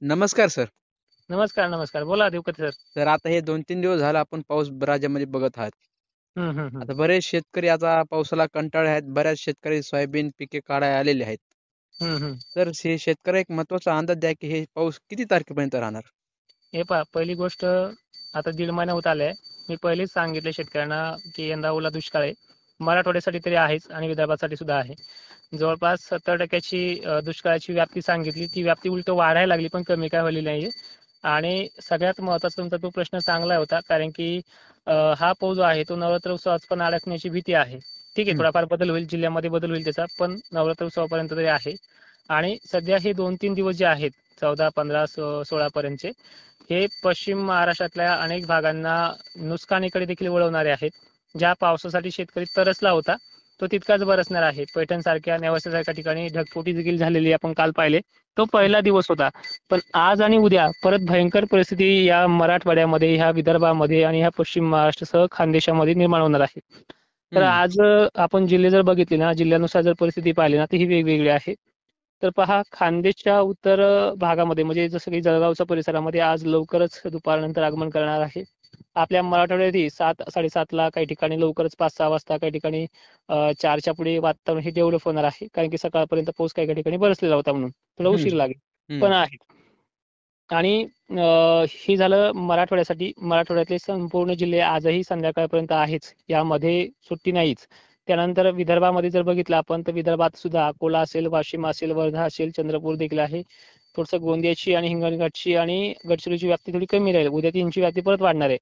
नमस्कार सर. नमस्कार नमस्कार. बोला देवकते सर. तर आता हे 2-3 दिवस झाला आपण पाऊस राज्यामध्ये बघत आहात. हम्म हम्म हम्म आता बरेच शेतकरी आता पावसाला कंटाळले आहेत. बऱ्याच शेतकरी सोयाबीन पिके काढायला आलेले आहेत. हम्म. तर हे शेतकरी एक महत्त्वाचा अंदाज द्या की हे पाऊस किती तारखेपर्यंत राहणार? हे पहा, पहिली गोष्ट आता 1.5 महिना होत आलाय. मी पहिलेच सांगितले शेतकऱ्यांना की यंदा ओला दुष्काळ आहे. मराठवाड्यासाठी तरी आहेच आणि विदर्भासाठी सुद्धा आहे. जवळपास 70% दुष्काळाची व्याप्ती सांगितली. ती व्याप्ती उलट वाढायला लागली, पण कमी काय झालेली नाहीये. आणि सगळ्यात महत्त्वाचा तुमचा तो प्रश्न चांगला होता, कारण की हा पाऊस जो आहे तो नवरात्र उत्सवात पण अडकण्याची भीती आहे. ठीक आहे, हं, थोडाफार बदल होईल, जिल्ह्यामध्ये बदल होईल त्याचा, पण नवरात्र उत्सवापर्यंत तरी आहे. आणि सध्या हे 2-3 दिवस जे आहेत, 14, 15, 16 पर्यंतचे, हे पश्चिम महाराष्ट्रातल्या अनेक भागांना नुकसानीकडे देखील वळवणारे आहेत. ज्या पावसासाठी शेतकरी तरसला होता तो तितकाच बरसणार आहे. पैठण सारख्या नेवासासारख्या ठिकाणी ढगफुटी देखील झालेली आपण काल पाहिले. तो हं, पहिला दिवस होता. पण आज आणि उद्या परत भयंकर परिस्थिती या मराठवाड्यामध्ये, ह्या विदर्भामध्ये आणि ह्या पश्चिम महाराष्ट्रासह खानदेशामध्ये निर्माण होणार आहे. तर हं, आज आपण जिल्हे जर बघितले ना, जिल्ह्यानुसार जर परिस्थिती पाहिली ना, ती ही वेगवेगळी आहे. तर पहा, खानदेशच्या उत्तर भागामध्ये म्हणजे जसं की जळगावच्या परिसरामध्ये आज लवकरच दुपारनंतर आगमन करणार आहे. आपल्या मराठवाड्यातही 7-7:30ला, काही ठिकाणी लवकरच 5-6 वाजता, काही ठिकाणी 4च्या पुढे वातावरण हे डेव्हलप होणार आहे. कारण की सकाळपर्यंत पाऊस काही काही ठिकाणी बरसलेला होता म्हणून थोडा हं, उशीर लागेल, हं, पण आहे. आणि हे झालं मराठवाड्यासाठी. मराठवाड्यातले संपूर्ण जिल्हे आजही संध्याकाळपर्यंत आहेच, यामध्ये सुट्टी नाहीच. त्यानंतर विदर्भामध्ये जर बघितलं आपण, तर विदर्भात सुद्धा अकोला असेल, वाशिम असेल, वर्धा असेल, चंद्रपूर देखील आहे. थोडंसं गोंदियाची आणि हिंगणघाटची आणि गडचिरोलीची व्याप्ती थोडी कमी राहील. उद्या तीनची व्याप्ती परत वाढणार आहे.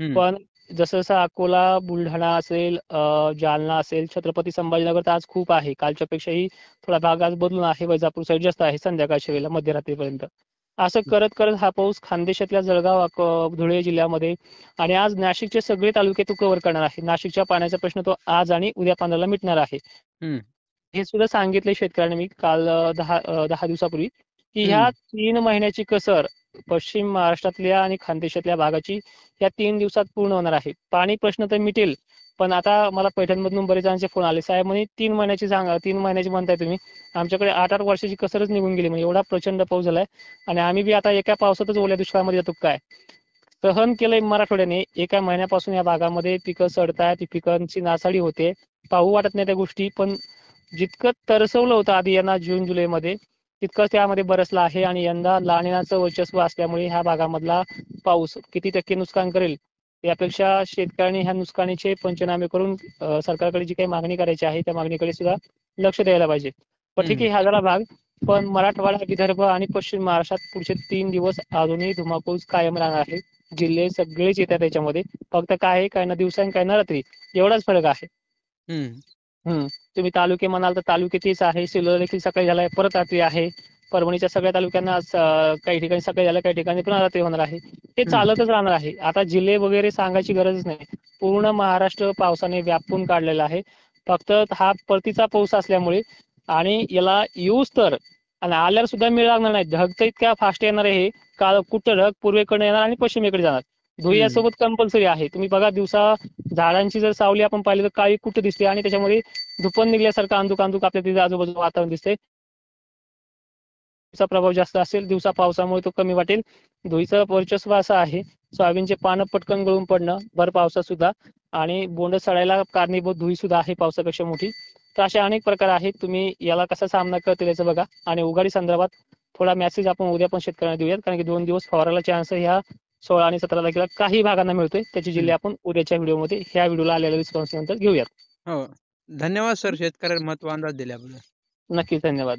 हं, पण जसं जसं अकोला, बुलढाणा असेल, जालना असेल, छत्रपती संभाजीनगर तर आज खूप आहे. कालच्या पेक्षाही थोडा भाग आज बदलून आहे. वैजापूर साईड जास्त आहे संध्याकाळच्या वेळेला, मध्यरात्रीपर्यंत. असं करत करत हा पाऊस खानदेशातल्या जळगाव, धुळे जिल्ह्यामध्ये आणि आज नाशिकचे सगळे तालुके तो कव्हर करणार आहे. नाशिकच्या पाण्याचा प्रश्न तो आज आणि उद्या 15ला मिटणार आहे. हं, हे सुद्धा सांगितले शेतकऱ्यांना मी काल 10 दिवसापूर्वी, की ह्या हं, 3 महिन्याची कसर पश्चिम महाराष्ट्रातल्या आणि खानदेशातल्या भागाची या 3 दिवसात पूर्ण होणार आहे. पाणी प्रश्न तर मिटेल, पण आता मला पैठणमधून बरेच जणांचे फोन आले, साहेब म्हणे 3 महिन्याची सांगा, 3 महिन्याची म्हणताय तुम्ही, आमच्याकडे 8-8 वर्षाची कसरच निघून गेली, म्हणजे एवढा प्रचंड पाऊस झालाय. आणि आम्ही बी आता एका पावसातच ओल्या दुष्काळामध्ये जातो काय. सहन केलंय मराठवाड्याने. एका महिन्यापासून या भागामध्ये पिकं सडतायत, पिकांची नासाडी होते. पाहू वाटत नाही त्या गोष्टी, पण जितकं तरसवलं होतं आधी यांना जून जुलैमध्ये, तितकं त्यामध्ये बरसलं आहे. आणि यंदा लानिनाचं वर्चस्व असल्यामुळे ह्या भागामधला पाऊस किती टक्के नुकसान करेल, यापेक्षा शेतकऱ्यांनी ह्या नुकसानीचे पंचनामे करून सरकारकडे जी काही मागणी करायची आहे त्या मागणीकडे सुद्धा लक्ष द्यायला पाहिजे. पण ठीक हं. आहे, हा झाला भाग. पण मराठवाडा, विदर्भ आणि पश्चिम महाराष्ट्रात पुढचे 3 दिवस अजूनही धुमाकूळ कायम राहणार आहे. जिल्हे सगळेच येतात त्याच्यामध्ये. फक्त काय आहे, काय ना दिवसा आणि काय ना रात्री, एवढाच फरक आहे. हं. तुम्ही तालुके म्हणाल तर तालुके तेच आहे. सिल्लोड देखील सकाळी झालाय, परत रात्री आहे. परभणीच्या सगळ्या तालुक्यांना काही ठिकाणी सकाळी झालं, काही ठिकाणी पुन्हा रात्री होणार आहे. हे हं. चालतच राहणार आहे. आता जिल्हे वगैरे सांगायची गरजच नाही. पूर्ण महाराष्ट्र पावसाने व्यापून काढलेला आहे. फक्त हा परतीचा पाऊस असल्यामुळे आणि याला येऊच तर आणि आल्यावर सुद्धा मिळ लागणार नाही. ढग तर इतक्या फास्ट येणार आहे, काळ कुठं ढग पूर्वेकडे येणार आणि पश्चिमेकडे जाणार. हं. धुळ्यासोबत कंपल्सरी आहे. तुम्ही बघा, दिवसा झाडांची जर सावली आपण पाहिली तर काळी कुठं दिसते आणि त्याच्यामध्ये धुपण निघल्यासारखं अंधुक अंधुक आपल्या तिथे आजूबाजूला वातावरण दिसतंय. चा प्रभाव जास्त असेल, दिवसा पावसामुळे तो कमी वाटेल. धुळीचं वर्चस्व असं आहे, सोयाबीनचे पानं पटकन गळून पडणं भर पावसात सुद्धा, आणि बोंड सडायला कारणीभूत धुळी सुद्धा आहे पावसापेक्षा मोठी. तर असे अनेक प्रकार आहेत. तुम्ही याला कसा सामना करतील याचं बघा. आणि उघाडी संदर्भात थोडा मेसेज आपण उद्या पण शेतकऱ्यांना देऊयात, कारण की 2 दिवस फवाराला चान्स ह्या 16 आणि 17 तारखेला काही भागांना मिळतोय. त्याची जिल्हे हं. आपण उद्याच्या व्हिडिओमध्ये, ह्या व्हिडिओला आलेल्या रिस्पॉन्स नंतर घेऊयात. हो. धन्यवाद सर शेतकऱ्याला महत्त्व अंदाज दिल्याबद्दल. नक्कीच, धन्यवाद.